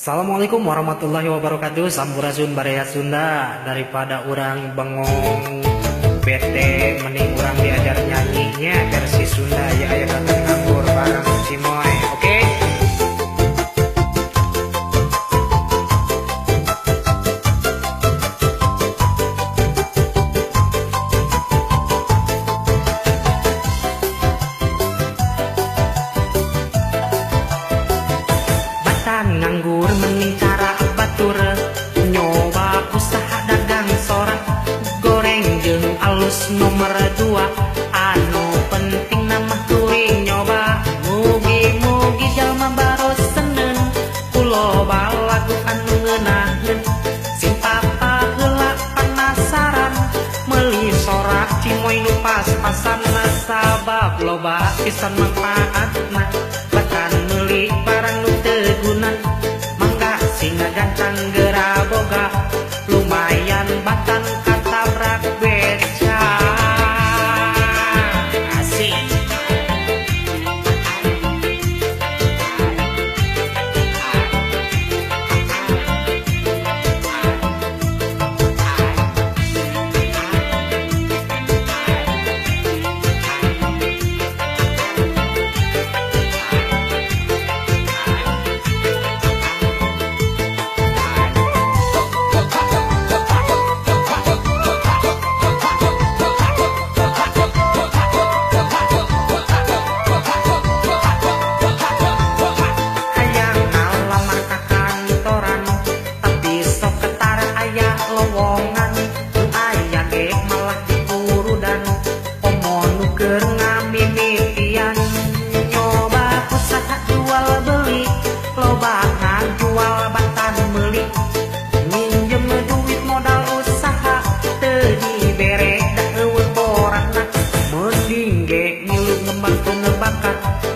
Assalamualaikum warahmatullahi wabarakatuh. Sampurasun Baraya Sunda. Daripada orang bengong bete, mending orang diajar nyanyinya versi Sunda. Ya ayo datang nganggur bareng si Moy. Oke? Batan nganggur mending cara batur, nyoba usaha dagang sorak, goreng jeung alus nomor 2. Anu penting nama kuring nyoba, mugi-mugi jalma baros senen, kulo balagu anu ngeunaheun, sing papa heula panasaran, meuli sorak cimoy nu pas-pasan, sabab loba pisan manfaatna. Batan meuli barang nu teu guna, mangga singa gantang geura boga, lumayan batan katabrak beca. Asik.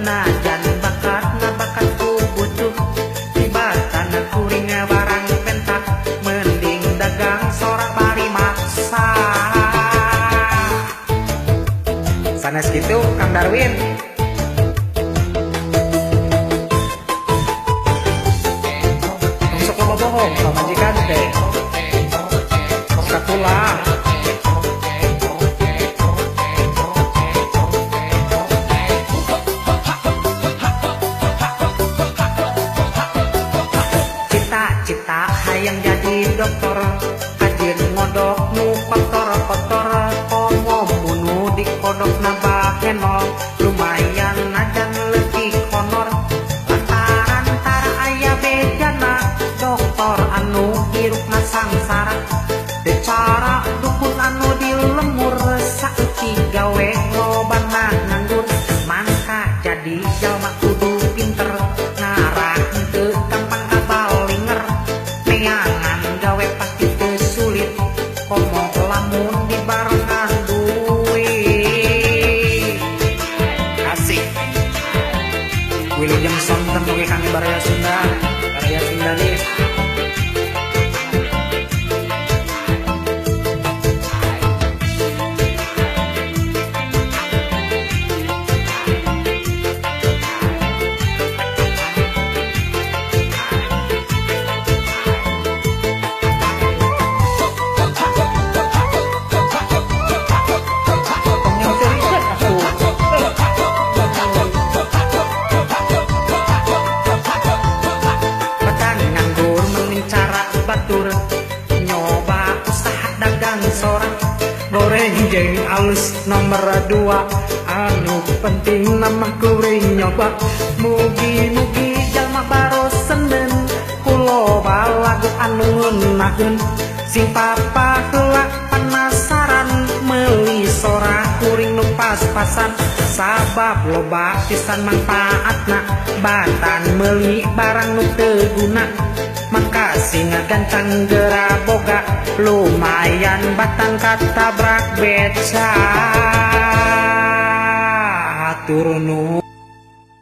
Najan bakat ku butuh, tibatan kuring barang pentak, mending dagang sorak bari maksa. Sanes gitu Kang Darwin. Sok loba bohong sama majikan teh. Sakula. Cita hayang jadi dokter, kajin ngodok nu kotor-kotor, komo munu di kodok nambah henol, lumayan najan leutik honor, lantaran tara aya bejana, dokter anu hirupna sangsara, teu cara dukun anu dilemur, saeuki gawe lobana nganggur, mangka jadi jalma kudu pinter, ngarah teu gampang kabalinger. Neangan gawe pasti teu sulit, komo lamun dibarengan duit. Asik. Wilujeng sonten oge kami Baraya Sunda. Baraya Sunda nih. Nyoba usaha dagang sorak, goreng jeung alus nomor 2. Anu penting nama kuring nyoba, mugi-mugi jalma baros senen, kulo balagu anu ngeunaheun, sing papa heula panasaran, meuli sorak kuring nu pas-pasan, sabab loba pisan manfaatna. Batan meuli barang nu teu guna, maka singa gantang geura boga, lumayan batan katabrak beca. Hatur nuhun.